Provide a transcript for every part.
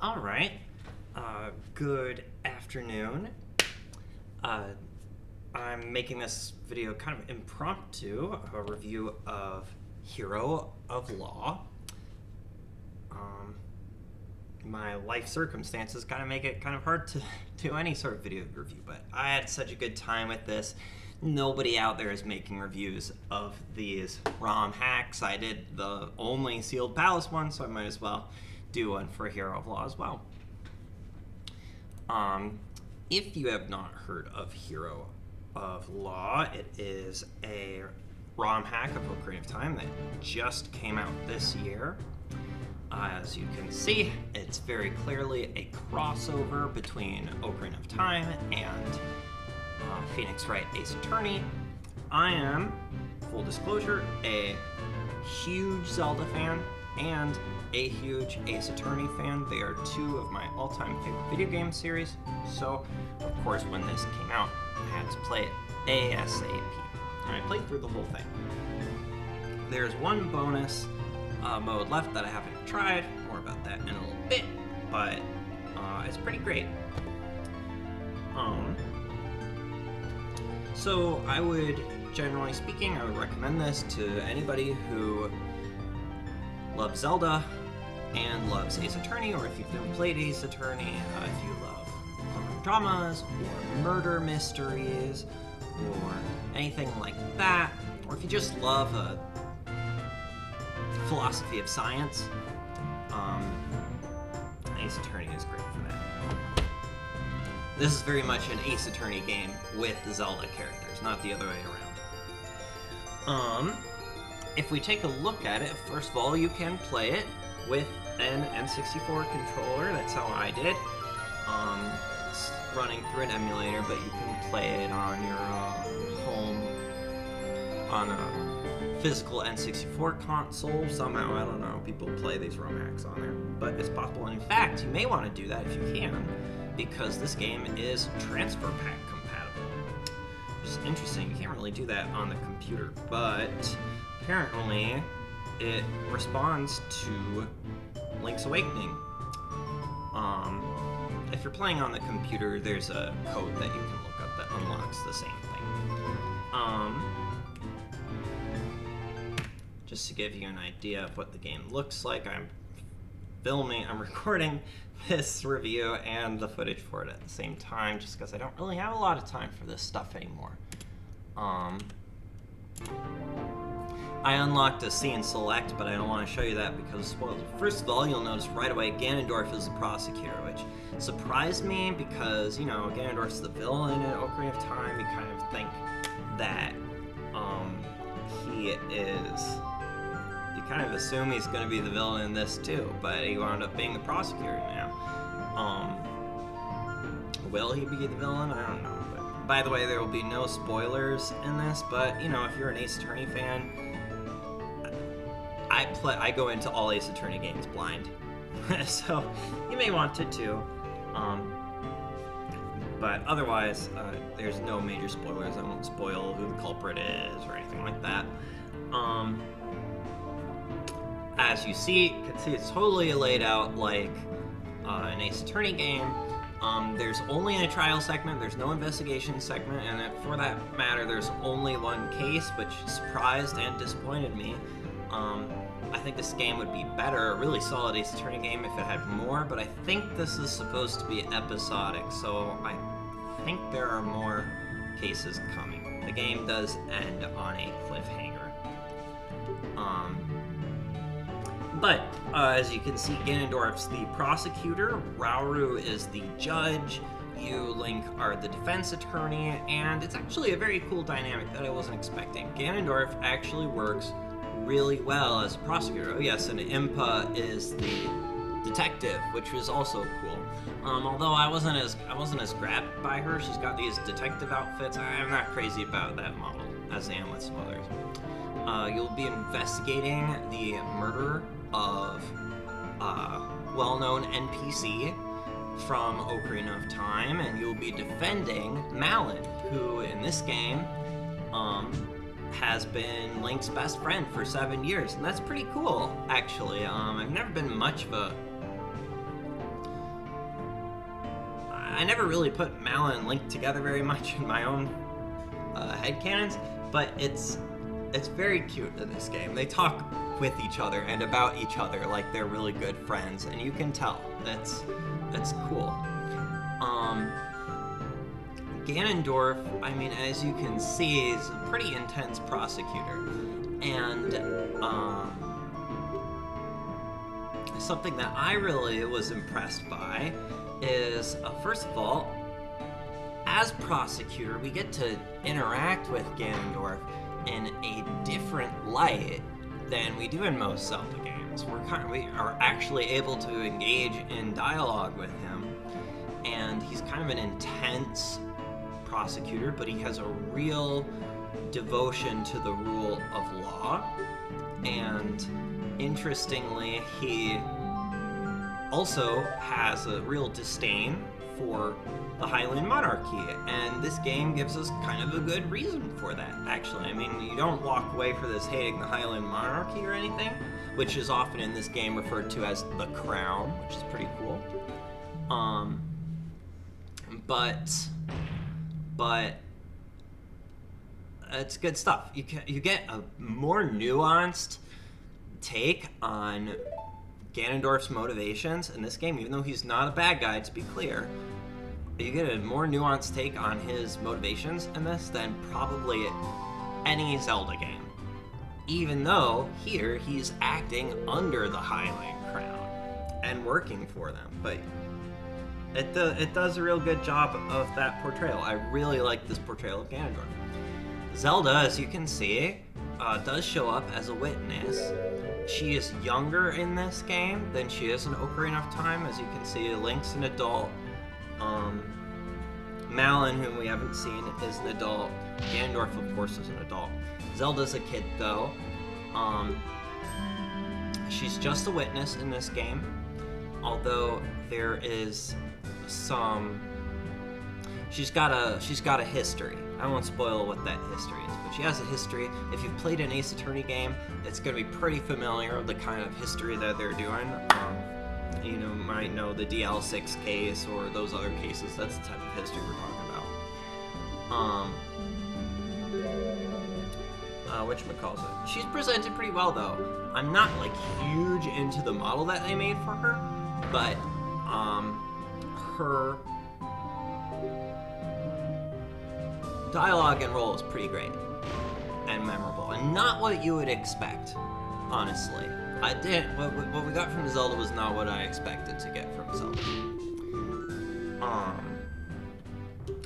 All right. Good afternoon. I'm making this video kind of impromptu, a review of Hero of Law. My life circumstances kind of make it kind of hard to do any sort of video review, but I had such a good time with this. Nobody out there is making reviews of these ROM hacks. I did the only Sealed Palace one, so I might as well do one for Hero of Law as well. If you have not heard of Hero of Law, it is a ROM hack of Ocarina of Time that just came out this year. As you can see, it's very clearly a crossover between Ocarina of Time and Phoenix Wright Ace Attorney. I am, full disclosure, a huge Zelda fan and a huge Ace Attorney fan. They are two of my all-time favorite video game series, so of course when this came out, I had to play it ASAP. And I played through the whole thing. There's one bonus mode left that I haven't tried. More about that in a little bit, but it's pretty great. So I would, generally speaking, I would recommend this to anybody who loves Zelda and loves Ace Attorney, or if you've never played Ace Attorney, if you love horror dramas or murder mysteries or anything like that, or if you just love a philosophy of science, Ace Attorney is great for that. This is very much an Ace Attorney game with the Zelda characters, not the other way around. If we take a look at it, first of all, you can play it with an N64 controller. That's how I did. It's running through an emulator, but you can play it on your home, on a physical N64 console. Somehow, I don't know, people play these ROM hacks on there, but it's possible. And in fact, you may want to do that if you can, because this game is transfer pack compatible. Which is interesting. You can't really do that on the computer, but apparently it responds to Link's Awakening. If you're playing on the computer, there's a code that you can look up that unlocks the same thing. Just to give you an idea of what the game looks like, I'm recording this review and the footage for it at the same time, just because I don't really have a lot of time for this stuff anymore. I unlocked a scene select, but I don't want to show you that because of spoilers. First of all, you'll notice right away Ganondorf is the prosecutor, which surprised me because, you know, Ganondorf's the villain in Ocarina of Time. You kind of think that he is... You kind of assume he's going to be the villain in this too, but he wound up being the prosecutor now. Will he be the villain? I don't know. But by the way, there will be no spoilers in this, but, you know, if you're an Ace Attorney fan, I go into all Ace Attorney games blind, so you may want to too. But otherwise, there's no major spoilers. I won't spoil who the culprit is or anything like that. As you can see it's totally laid out like an Ace Attorney game. There's only a trial segment, there's no investigation segment, and for that matter, there's only one case, which surprised and disappointed me. I think this game would be better, a really solid Ace Attorney game, if it had more, but I think this is supposed to be episodic, so I think there are more cases coming. The game does end on a cliffhanger. But, as you can see, Ganondorf's the prosecutor, Rauru is the judge, you, Link, are the defense attorney, and it's actually a very cool dynamic that I wasn't expecting. Ganondorf actually works really well as a prosecutor. Oh yes, and Impa is the detective, which was also cool. Although I wasn't as grabbed by her. She's got these detective outfits. I'm not crazy about that model, as I am with some others. You'll be investigating the murder of well-known NPC from Ocarina of Time, and you'll be defending Malon, who in this game has been Link's best friend for 7 years, and that's pretty cool, actually. I've never been much of a I never really put Malin and Link together very much in my own headcanons, but it's very cute in this game. They talk with each other and about each other like they're really good friends, and you can tell. That's cool. Ganondorf, I mean, as you can see, is a pretty intense prosecutor, and something that I really was impressed by is, first of all, as prosecutor, we get to interact with Ganondorf in a different light than we do in most Zelda games. We are actually able to engage in dialogue with him, and he's kind of an intense prosecutor, but he has a real devotion to the rule of law. And interestingly, he also has a real disdain for the Hylian monarchy, and this game gives us kind of a good reason for that, actually. I mean, you don't walk away for this hating the Hylian monarchy or anything, which is often in this game referred to as the crown, which is pretty cool. But it's good stuff. You get a more nuanced take on Ganondorf's motivations in this game, even though he's not a bad guy, to be clear. You get a more nuanced take on his motivations in this than probably any Zelda game. Even though here he's acting under the Hylian crown and working for them, but it does a real good job of that portrayal. I really like this portrayal of Ganondorf. Zelda, as you can see, does show up as a witness. She is younger in this game than she is in Ocarina of Time. As you can see, Link's an adult. Malin, whom we haven't seen, is an adult. Ganondorf, of course, is an adult. Zelda's a kid, though. She's just a witness in this game, although there is some... She's got a history. I won't spoil what that history is, but she has a history. If you've played an Ace Attorney game, it's going to be pretty familiar with the kind of history that they're doing. You might know the DL6 case or those other cases. That's the type of history we're talking about. Whatchamacallit. She's presented pretty well, though. I'm not, huge into the model that they made for her, but, her dialogue and role is pretty great and memorable, and not what you would expect, honestly. What we got from Zelda was not what I expected to get from Zelda.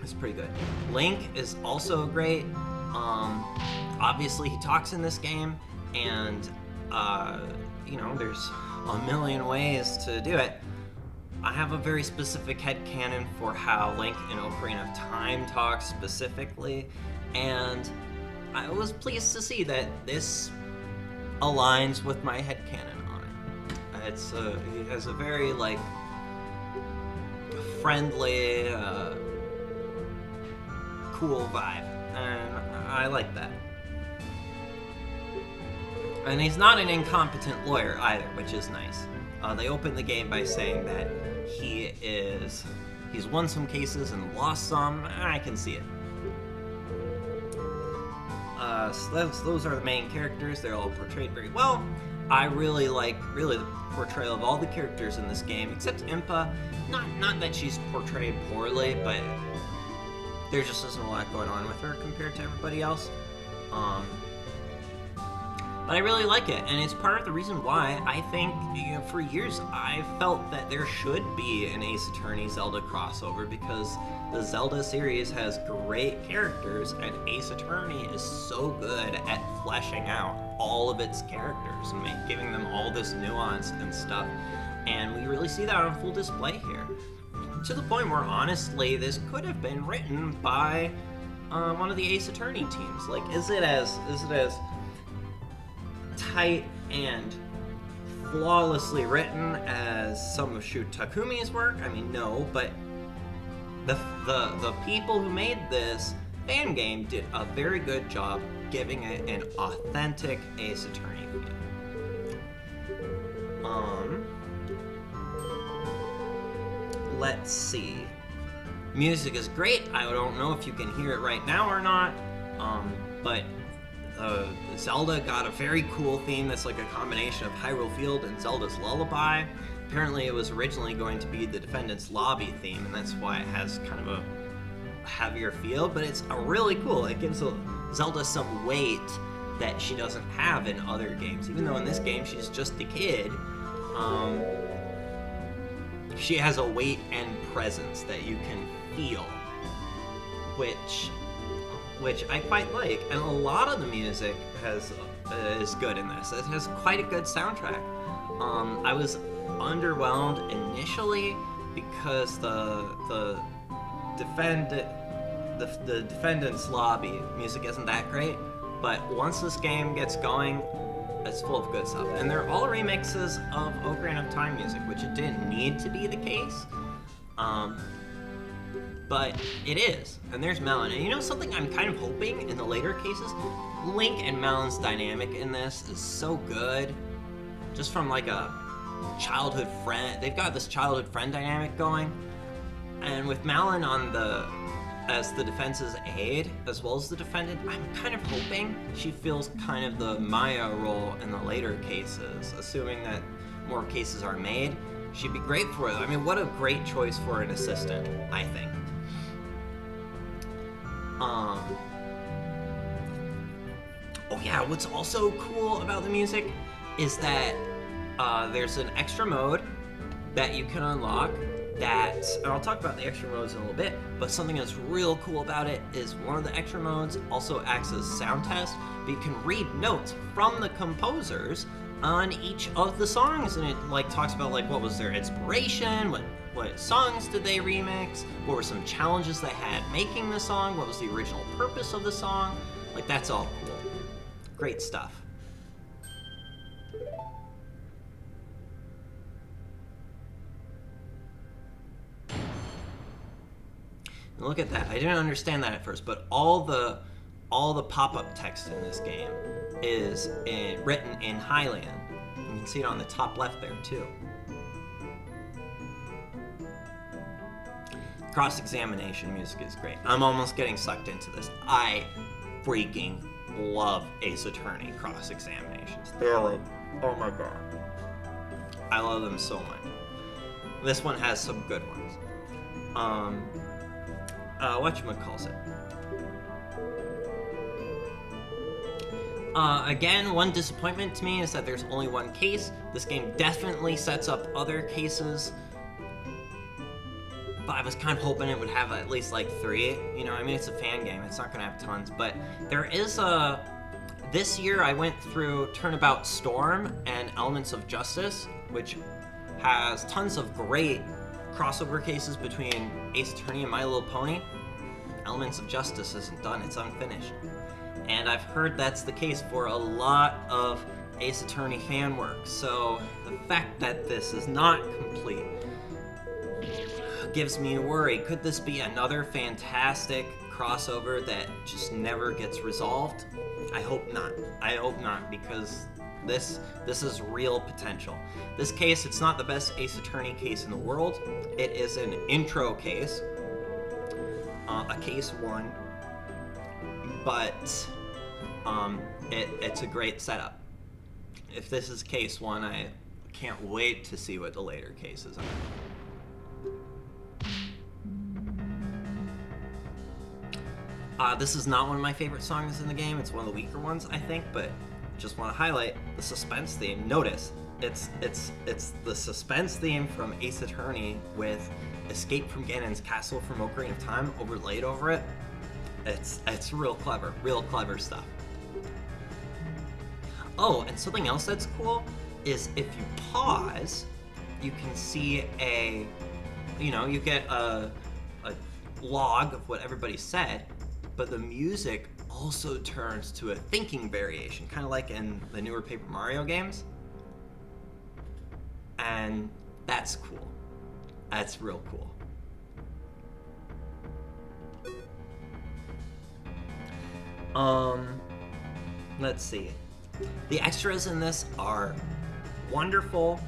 It's pretty good. Link is also great. Obviously he talks in this game, and there's a million ways to do it. I have a very specific headcanon for how Link in Ocarina of Time talks specifically, and I was pleased to see that this aligns with my headcanon on it. He has a very, friendly, cool vibe, and I like that. And he's not an incompetent lawyer either, which is nice. They open the game by saying that he's won some cases and lost some. I can see it. So those are the main characters. They're all portrayed very well. I really like the portrayal of all the characters in this game, except Impa. Not that she's portrayed poorly, but there just isn't a lot going on with her compared to everybody else. But I really like it, and it's part of the reason why I think, for years I've felt that there should be an Ace Attorney Zelda crossover, because the Zelda series has great characters, and Ace Attorney is so good at fleshing out all of its characters and giving them all this nuance and stuff, and we really see that on full display here. To the point where, honestly, this could have been written by one of the Ace Attorney teams. Is it as tight and flawlessly written as some of Shu Takumi's work? I mean, no, but the people who made this fan game did a very good job giving it an authentic Ace Attorney feel. Let's see. Music is great. I don't know if you can hear it right now or not, but Zelda got a very cool theme that's like a combination of Hyrule Field and Zelda's Lullaby. Apparently it was originally going to be the Defendant's Lobby theme, and that's why it has kind of a heavier feel, but it's really cool. It gives Zelda some weight that she doesn't have in other games. Even though in this game she's just a kid, she has a weight and presence that you can feel, which I quite like. And a lot of the music is good in this. It has quite a good soundtrack. I was underwhelmed initially because the Defendant's Lobby music isn't that great, but once this game gets going, it's full of good stuff. And they're all remixes of Ocarina of Time music, which it didn't need to be the case, but it is. And there's Melon. And you know something I'm kind of hoping in the later cases? Link and Melon's dynamic in this is so good. Just from like a childhood friend, they've got this childhood friend dynamic going. And with Malon as the defense's aide, as well as the defendant, I'm kind of hoping she feels kind of the Maya role in the later cases, assuming that more cases are made. She'd be great for it. I mean, what a great choice for an assistant, I think. Oh yeah, what's also cool about the music is that there's an extra mode that you can unlock and I'll talk about the extra modes in a little bit, but something that's real cool about it is one of the extra modes also acts as sound test, but you can read notes from the composers on each of the songs, and it like talks about like what was their inspiration, what songs did they remix, what were some challenges they had making the song, what was the original purpose of the song. Like, that's all cool. Great stuff. And look at that. I didn't understand that at first, but all the pop-up text in this game is written in Hylian. You can see it on the top left there too. Cross-examination music is great. I'm almost getting sucked into this. I freaking love Ace Attorney cross-examinations. They're like, oh my god. I love them so much. This one has some good ones. Whatchamacallit. Again, one disappointment to me is that there's only one case. This game definitely sets up other cases, but I was kind of hoping it would have at least like 3. You know, I mean, it's a fan game. It's not going to have tons, but there is this year I went through Turnabout Storm and Elements of Justice, which has tons of great crossover cases between Ace Attorney and My Little Pony. Elements of Justice isn't done, it's unfinished. And I've heard that's the case for a lot of Ace Attorney fan work, so the fact that this is not complete gives me a worry. Could this be another fantastic crossover that just never gets resolved? I hope not. I hope not, because this is real potential. This case, it's not the best Ace Attorney case in the world. It is an intro case, a case 1, but it's a great setup. If this is case 1, I can't wait to see what the later cases are. This is not one of my favorite songs in the game. It's one of the weaker ones, I think, but just want to highlight the suspense theme. Notice, it's the suspense theme from Ace Attorney with Escape from Ganon's Castle from Ocarina of Time overlaid over it. It's real clever stuff. Oh, and something else that's cool is if you pause, you can see you get a log of what everybody said, but the music also turns to a thinking variation, kind of like in the newer Paper Mario games. And that's cool. That's real cool. Let's see. The extras in this are wonderful.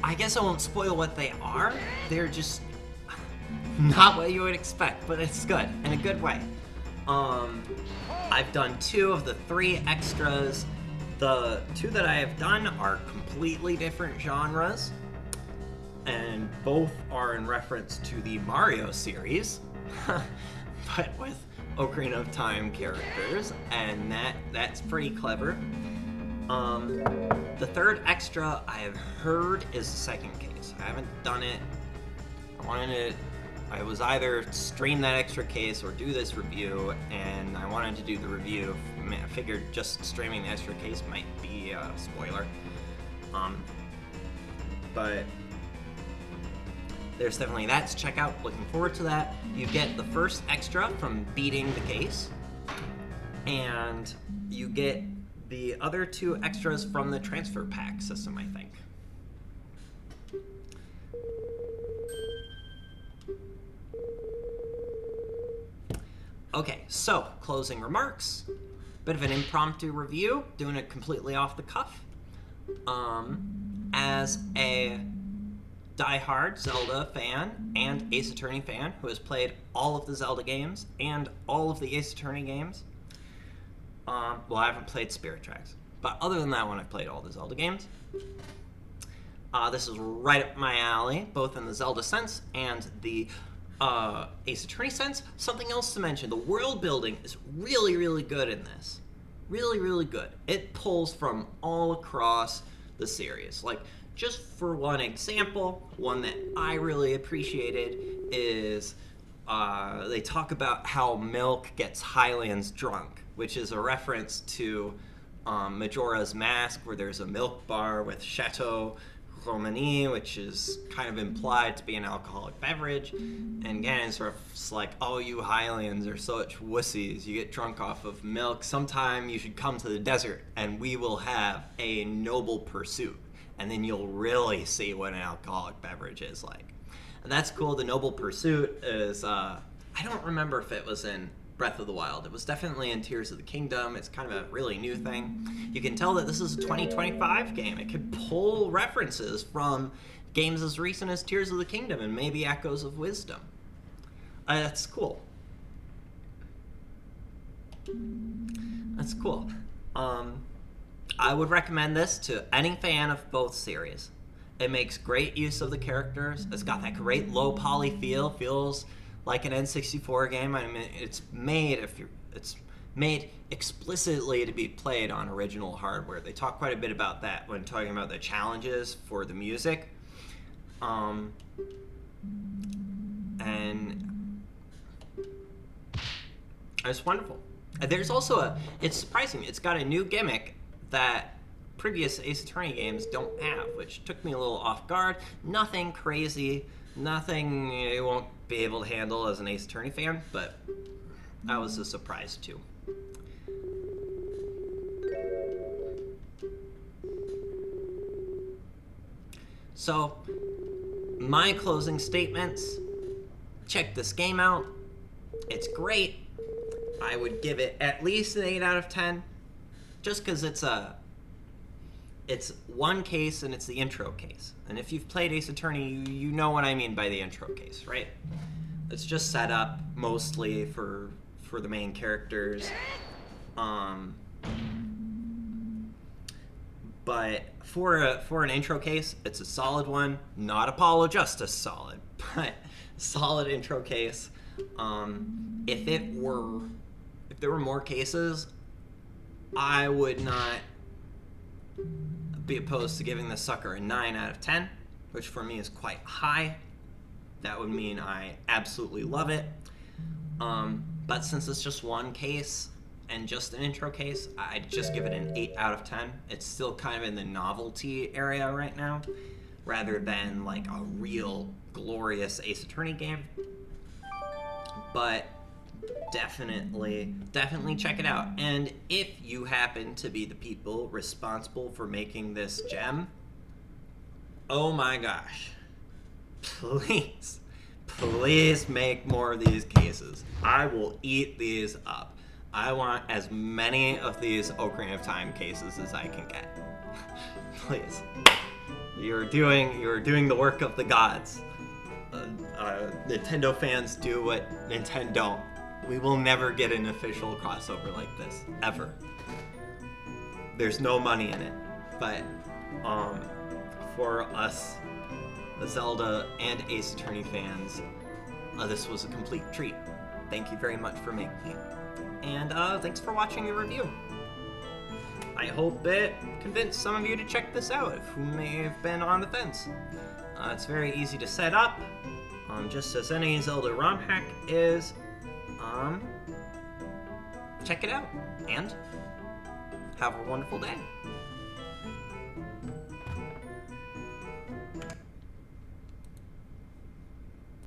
I guess I won't spoil what they are. They're just not what you would expect, but it's good, in a good way. I've done 2 of the 3 extras. The 2 that I have done are completely different genres, and both are in reference to the Mario series, but with Ocarina of Time characters, and that's pretty clever. The 3rd extra I have heard is the 2nd case. I haven't done it. I was either stream that extra case or do this review, and I wanted to do the review. I figured just streaming the extra case might be a spoiler. But there's definitely that to check out. Looking forward to that. You get the first extra from beating the case, and you get the other 2 extras from the transfer pack system, I think. Okay, so closing remarks. Bit of an impromptu review, doing it completely off the cuff. As a die-hard Zelda fan and Ace Attorney fan who has played all of the Zelda games and all of the Ace Attorney games, well, I haven't played Spirit Tracks, but other than that one, I've played all the Zelda games. This is right up my alley, both in the Zelda sense and the Ace Attorney sense. Something else to mention, the world building is really, really good in this. Really, really good. It pulls from all across the series. Like, just for one example, one that I really appreciated is they talk about how milk gets Highlands drunk, which is a reference to Majora's Mask, where there's a milk bar with Chateau Romani, which is kind of implied to be an alcoholic beverage, and Ganondorf's like, oh, you Highlands are such wussies, you get drunk off of milk. Sometime you should come to the desert and we will have a noble pursuit, and then you'll really see what an alcoholic beverage is like. And that's cool. The noble pursuit is, I don't remember if it was in Breath of the Wild. It was definitely in Tears of the Kingdom. It's kind of a really new thing. You can tell that this is a 2025 game. It could pull references from games as recent as Tears of the Kingdom and maybe Echoes of Wisdom. That's cool. That's cool. I would recommend this to any fan of both series. It makes great use of the characters. It's got that great low poly feel. Feels like an N64 game. I mean, it's made explicitly to be played on original hardware. They talk quite a bit about that when talking about the challenges for the music. And it's wonderful. There's also it's surprising, it's got a new gimmick that previous Ace Attorney games don't have, which took me a little off guard. Nothing crazy, nothing you won't be able to handle as an Ace Attorney fan, but that was a surprise too. So, my closing statements: check this game out. It's great. I would give it at least an 8 out of 10, just because it's one case and it's the intro case. And if you've played Ace Attorney, you know what I mean by the intro case, right? It's just set up mostly for the main characters. But for an intro case, it's a solid one. Not Apollo Justice solid, but solid intro case. If there were more cases, I would not be opposed to giving this sucker a 9 out of 10, which for me is quite high. That would mean I absolutely love it. But since it's just one case and just an intro case, I'd just give it an 8 out of 10. It's still kind of in the novelty area right now, rather than like a real glorious Ace Attorney game. But definitely check it out. And if you happen to be the people responsible for making this gem, oh my gosh, please make more of these cases. I will eat these up. I want as many of these Ocarina of Time cases as I can get. Please. you're doing the work of the gods. Nintendo fans do what Nintendo don't. We will never get an official crossover like this, ever. There's no money in it, but for us, the Zelda and Ace Attorney fans, this was a complete treat. Thank you very much for making it, and thanks for watching the review. I hope it convinced some of you to check this out, who may have been on the fence. It's very easy to set up, just as any Zelda ROM hack is. Check it out, and have a wonderful day.